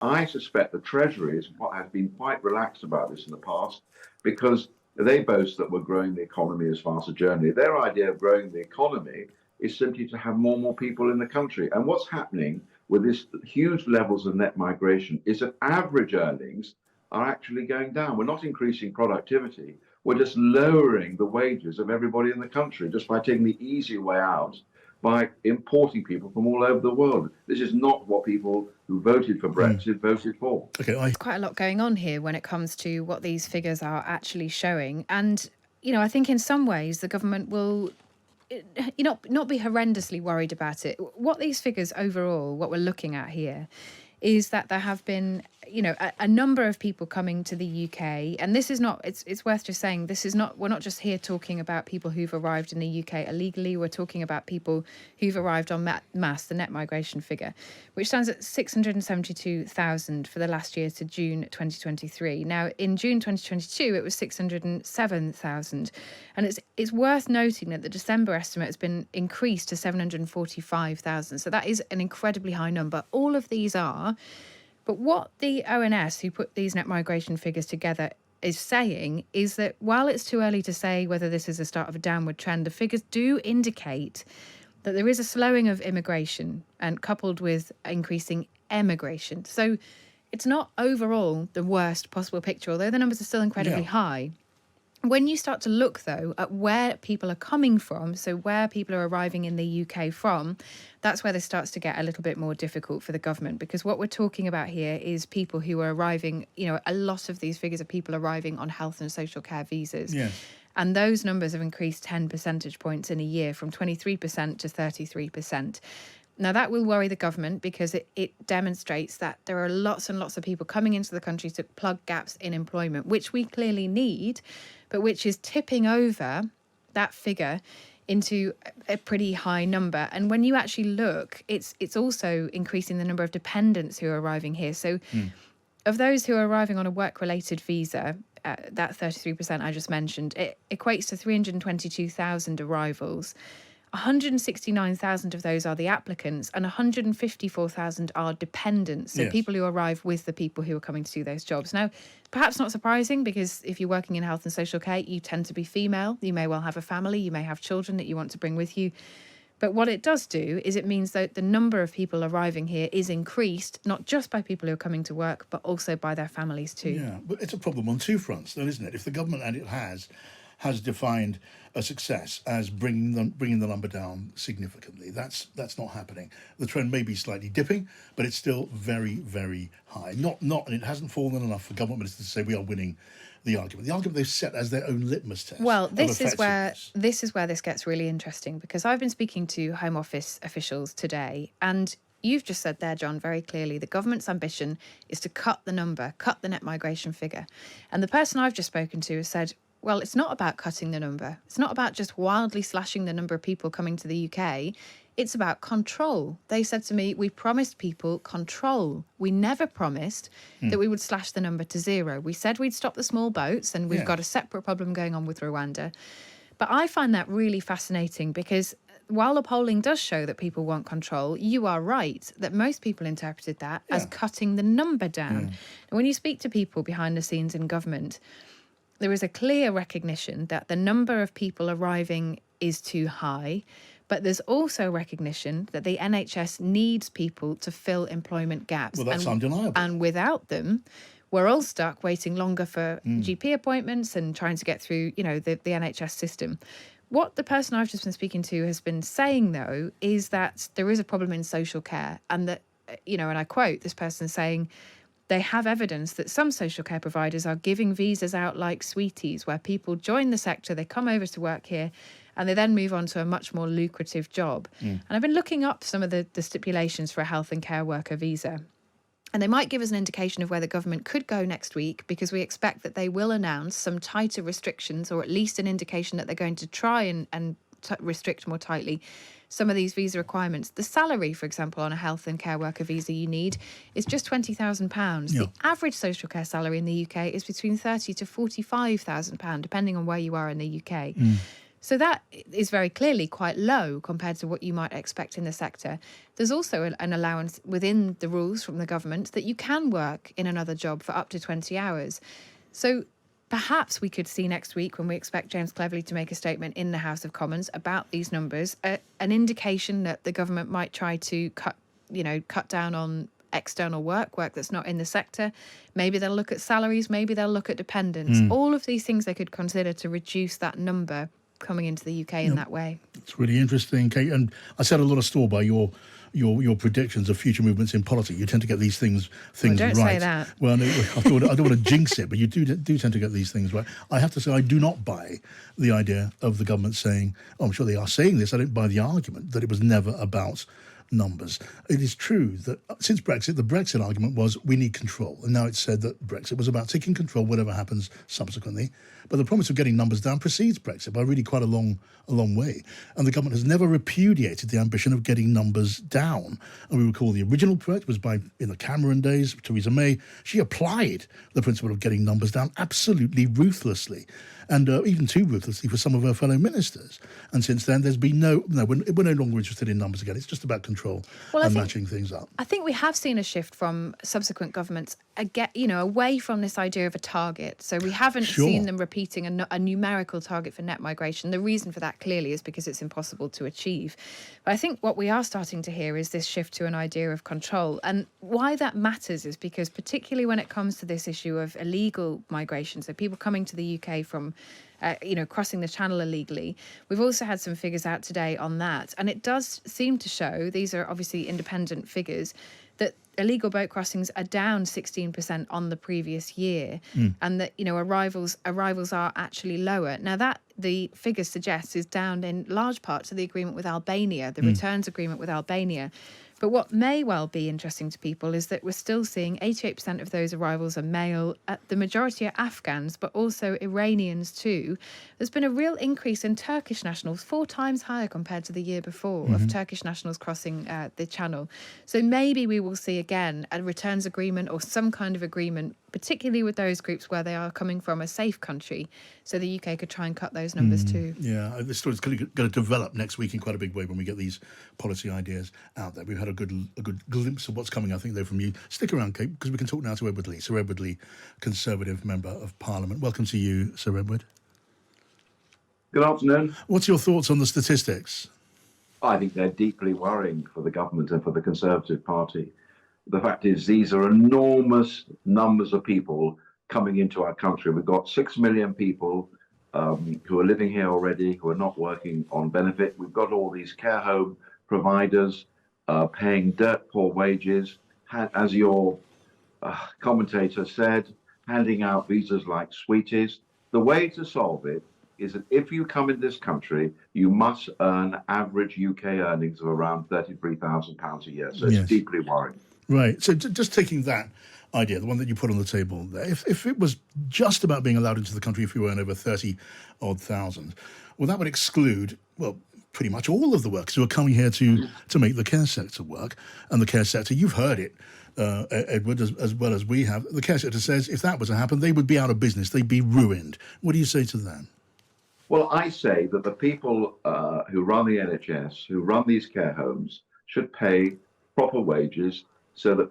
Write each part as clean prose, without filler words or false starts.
I suspect the Treasury has been quite relaxed about this in the past because they boast that we're growing the economy as fast as Germany. Their idea of growing the economy is simply to have more and more people in the country. And what's happening with this huge levels of net migration is that average earnings are actually going down. We're not increasing productivity. We're just lowering the wages of everybody in the country just by taking the easy way out by importing people from all over the world. This is not what people who voted for Brexit voted for. Okay, There's quite a lot going on here when it comes to what these figures are actually showing. And, I think in some ways the government will not be horrendously worried about it. What these figures overall, what we're looking at here, is that there have been, a number of people coming to the UK. And this is not, it's worth just saying, we're not just here talking about people who've arrived in the UK illegally. We're talking about people who've arrived en masse, the net migration figure, which stands at 672,000 for the last year to June 2023. Now, in June 2022, it was 607,000. And it's worth noting that the December estimate has been increased to 745,000. So that is an incredibly high number. All of these are. But what the ONS, who put these net migration figures together, is saying is that while it's too early to say whether this is the start of a downward trend, the figures do indicate that there is a slowing of immigration and coupled with increasing emigration. So it's not overall the worst possible picture, although the numbers are still incredibly high. When you start to look, though, at where people are coming from, so where people are arriving in the UK from, that's where this starts to get a little bit more difficult for the government, because what we're talking about here is people who are arriving, a lot of these figures are people arriving on health and social care visas. Yes. And those numbers have increased 10 percentage points in a year, from 23% to 33%. Now, that will worry the government because it demonstrates that there are lots and lots of people coming into the country to plug gaps in employment, which we clearly need, but which is tipping over that figure into a pretty high number. And when you actually look, it's also increasing the number of dependents who are arriving here. So of those who are arriving on a work-related visa, that 33% I just mentioned, it equates to 322,000 arrivals. 169,000 of those are the applicants and 154,000 are dependents, so people who arrive with the people who are coming to do those jobs. Now, perhaps not surprising, because if you're working in health and social care, you tend to be female. You may well have a family, you may have children that you want to bring with you. But what it does do is it means that the number of people arriving here is increased, not just by people who are coming to work, but also by their families too. Yeah, but it's a problem on two fronts, though, isn't it? If the government, and it has defined a success as bringing the number down significantly. That's not happening. The trend may be slightly dipping, but it's still very, very high. And it hasn't fallen enough for government ministers to say we are winning the argument. The argument they've set as their own litmus test. Well, this is where this gets really interesting, because I've been speaking to Home Office officials today, and you've just said there, John, very clearly, the government's ambition is to cut the net migration figure. And the person I've just spoken to has said, well, it's not about cutting the number. It's not about just wildly slashing the number of people coming to the UK. It's about control. They said to me, we promised people control. We never promised that we would slash the number to zero. We said we'd stop the small boats, and we've got a separate problem going on with Rwanda. But I find that really fascinating, because while the polling does show that people want control, you are right that most people interpreted that as cutting the number down. And when you speak to people behind the scenes in government, there is a clear recognition that the number of people arriving is too high, but there's also recognition that the NHS needs people to fill employment gaps. Well, that's undeniable. And without them, we're all stuck waiting longer for GP appointments and trying to get through, the NHS system. What the person I've just been speaking to has been saying, though, is that there is a problem in social care, and that, and I quote this person saying, they have evidence that some social care providers are giving visas out like sweeties, where people join the sector, they come over to work here, and they then move on to a much more lucrative job. And I've been looking up some of the stipulations for a health and care worker visa. And they might give us an indication of where the government could go next week, because we expect that they will announce some tighter restrictions, or at least an indication that they're going to try and restrict more tightly some of these visa requirements. The salary, for example, on a health and care worker visa you need is just £20,000. The average social care salary in the UK is between £30,000 to £45,000, depending on where you are in the UK. So that is very clearly quite low compared to what you might expect in the sector. There's also an allowance within the rules from the government that you can work in another job for up to 20 hours. So perhaps we could see next week, when we expect James Cleverly to make a statement in the House of Commons about these numbers, an indication that the government might try to cut down on external work that's not in the sector. Maybe they'll look at salaries, maybe they'll look at dependents. All of these things they could consider to reduce that number coming into the UK in that way. It's really interesting, Kate. And I set a lot of store by your predictions of future movements in politics. You tend to get these things Don't right. say that. Well, no, I don't want to jinx it, but you do tend to get these things right. I have to say, I do not buy the idea of the government saying, I'm sure they are saying this, I don't buy the argument that it was never about numbers. It is true that since Brexit, the Brexit argument was we need control. And now it's said that Brexit was about taking control, whatever happens subsequently. But the promise of getting numbers down precedes Brexit by really quite a long way. And the government has never repudiated the ambition of getting numbers down. And we recall the original project was in the Cameron days, Theresa May. She applied the principle of getting numbers down absolutely ruthlessly, and even too ruthlessly for some of her fellow ministers. And since then, there's been we're no longer interested in numbers again. It's just about control and matching things up. I think we have seen a shift from subsequent governments away from this idea of a target. So we haven't seen them repeating a numerical target for net migration. The reason for that clearly is because it's impossible to achieve. But I think what we are starting to hear is this shift to an idea of control. And why that matters is because particularly when it comes to this issue of illegal migration, so people coming to the UK from crossing the channel illegally. We've also had some figures out today on that. And it does seem to show, these are obviously independent figures, that illegal boat crossings are down 16% on the previous year, and that arrivals are actually lower. Now that the figure suggests is down in large part to the agreement with Albania, the returns agreement with Albania. But what may well be interesting to people is that we're still seeing 88% of those arrivals are male. The majority are Afghans, but also Iranians too. There's been a real increase in Turkish nationals, 4 times higher compared to the year before, of Turkish nationals crossing the channel. So maybe we will see again a returns agreement or some kind of agreement, particularly with those groups where they are coming from a safe country, so the UK could try and cut those numbers too. Yeah, this story's going to develop next week in quite a big way when we get these policy ideas out there. We've had a good glimpse of what's coming, I think, though, from you. Stick around, Kate, because we can talk now to Edward Leigh, Sir Edward Leigh, Conservative Member of Parliament. Welcome to you, Sir Edward. Good afternoon. What's your thoughts on the statistics? I think they're deeply worrying for the government and for the Conservative Party. The fact is, these are enormous numbers of people coming into our country. We've got 6 million people who are living here already, who are not working on benefit. We've got all these care home providers paying dirt poor wages, as your commentator said, handing out visas like sweeties. The way to solve it is that if you come in this country, you must earn average UK earnings of around £33,000 a year. So it's deeply worrying. Right. So just taking that idea, the one that you put on the table there, if it was just about being allowed into the country if you earn over 30-odd thousand, well, that would exclude, pretty much all of the workers who are coming here to make the care sector work. And the care sector, you've heard it, Edward, as well as we have. The care sector says if that was to happen, they would be out of business. They'd be ruined. What do you say to that? Well, I say that the people who run the NHS, who run these care homes, should pay proper wages so that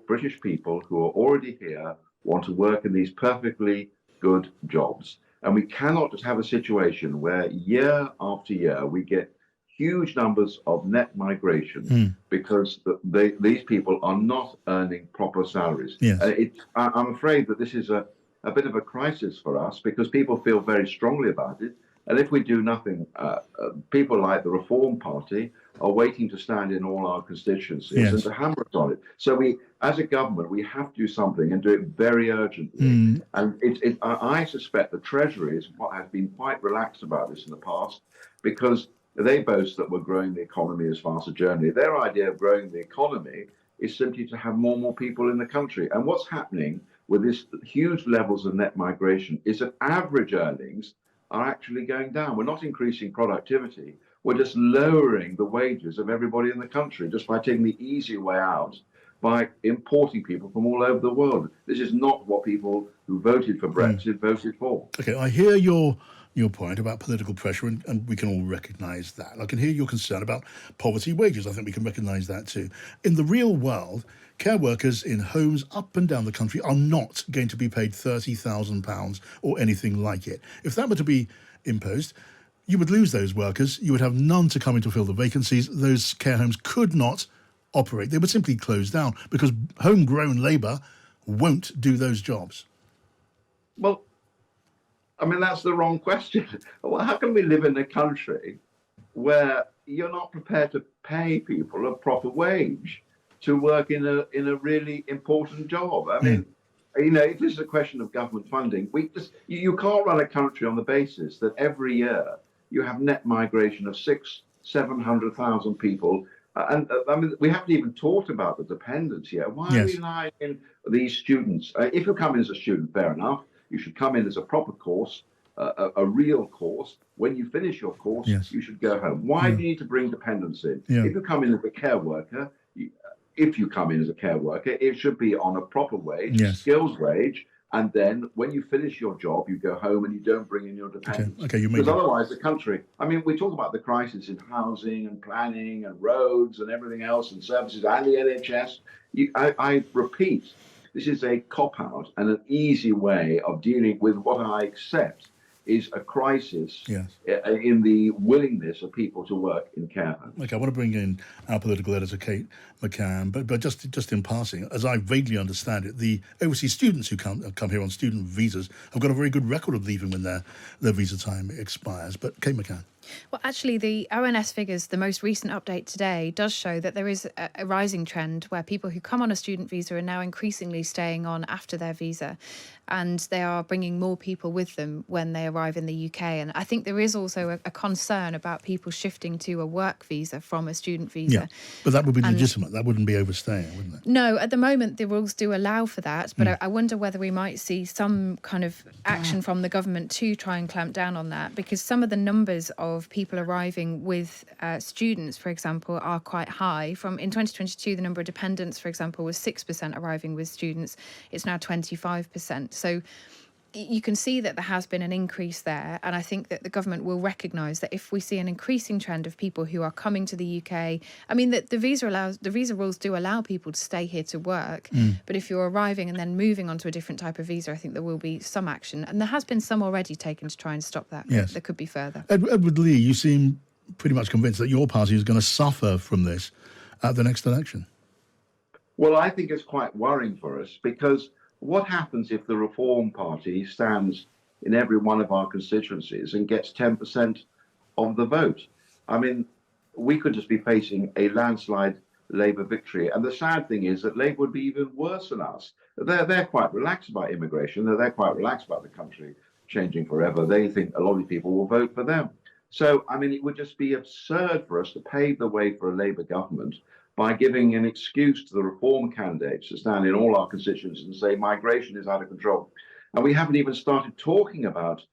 British people who are already here, want to work in these perfectly good jobs. And we cannot just have a situation where year after year we get huge numbers of net migration because these people are not earning proper salaries. Yes. I'm afraid that this is a bit of a crisis for us because people feel very strongly about it. And if we do nothing, people like the Reform Party are waiting to stand in all our constituencies and to hammer us on it. So we, as a government, we have to do something and do it very urgently. And I suspect the Treasury has been quite relaxed about this in the past because they boast that we're growing the economy as fast as Germany. Their idea of growing the economy is simply to have more and more people in the country. And what's happening with this huge levels of net migration is that average earnings are actually going down. We're not increasing productivity. We're just lowering the wages of everybody in the country just by taking the easy way out, by importing people from all over the world. This is not what people who voted for Brexit voted for. Okay, I hear your your point about political pressure, and we can all recognise that. I can hear your concern about poverty wages. I think we can recognise that too. In the real world, care workers in homes up and down the country are not going to be paid £30,000 or anything like it. If that were to be imposed, you would lose those workers. You would have none to come in to fill the vacancies. Those care homes could not operate. They would simply close down because homegrown labour won't do those jobs. Well, I mean, that's the wrong question. Well, how can we live in a country where you're not prepared to pay people a proper wage to work in a really important job? I mean, if this is a question of government funding, you can't run a country on the basis that every year you have net migration of 700,000 people. I mean, we haven't even talked about the dependents yet. Why are we relying on these students? If you come in as a student, fair enough. You should come in as a proper course, a real course. When you finish your course, you should go home. Why do you need to bring dependents in? If you come in as a care worker, it should be on a proper wage, skills wage. And then when you finish your job, you go home and you don't bring in your dependents. Because otherwise the country, I mean, we talk about the crisis in housing and planning and roads and everything else and services and the NHS. I repeat, this is a cop-out and an easy way of dealing with what I accept is a crisis in the willingness of people to work in care homes. Okay, I want to bring in our political editor, Kate McCann, but just in passing, as I vaguely understand it, the overseas students who come here on student visas have got a very good record of leaving when their visa time expires. But Kate McCann. Well, actually, the ONS figures, the most recent update today, does show that there is a rising trend where people who come on a student visa are now increasingly staying on after their visa, and they are bringing more people with them when they arrive in the UK. And I think there is also a concern about people shifting to a work visa from a student visa. Yeah, but that would be legitimate. That wouldn't be overstaying, wouldn't it? No, at the moment, the rules do allow for that. But I wonder whether we might see some kind of action from the government to try and clamp down on that, because some of the numbers of people arriving with students, for example, are quite high. In 2022, the number of dependents, for example, was 6% arriving with students. It's now 25%. So you can see that there has been an increase there, and I think that the government will recognise that if we see an increasing trend of people who are coming to the UK, I mean, the visa rules do allow people to stay here to work, but if you're arriving and then moving on to a different type of visa, I think there will be some action, and there has been some already taken to try and stop that. Yes. There could be further. Edward Leigh, you seem pretty much convinced that your party is going to suffer from this at the next election. Well, I think it's quite worrying for us, because what happens if the Reform Party stands in every one of our constituencies and gets 10% of the vote? I mean, we could just be facing a landslide Labour victory. And the sad thing is that Labour would be even worse than us. They're quite relaxed about immigration. They're quite relaxed about the country changing forever. They think a lot of people will vote for them. So, I mean, it would just be absurd for us to pave the way for a Labour government by giving an excuse to the Reform candidates to stand in all our constituencies and say migration is out of control. And we haven't even started talking about,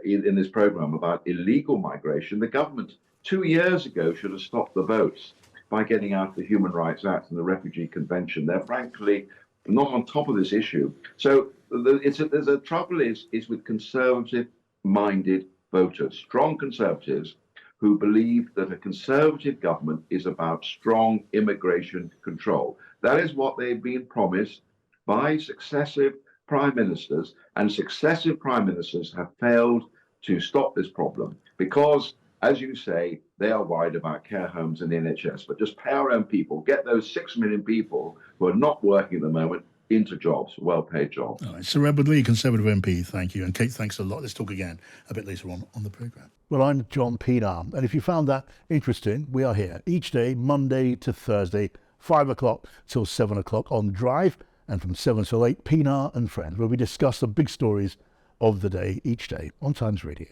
in this programme, about illegal migration. The government 2 years ago should have stopped the votes by getting out the Human Rights Act and the Refugee Convention. They're frankly not on top of this issue. So the trouble is with conservative-minded voters, strong conservatives, who believe that a conservative government is about strong immigration control. That is what they've been promised by successive prime ministers, and successive prime ministers have failed to stop this problem because, as you say, they are worried about care homes and the NHS. But just pay our own people, get those 6 million people who are not working at the moment into jobs, well-paid jobs. All right. Sir Edward Leigh, Conservative MP, thank you. And Kate, thanks a lot. Let's talk again a bit later on the programme. Well, I'm John Pienaar, and if you found that interesting, we are here each day, Monday to Thursday, 5 o'clock till 7 o'clock on Drive, and from 7 till 8, Pienaar and Friends, where we discuss the big stories of the day each day on Times Radio.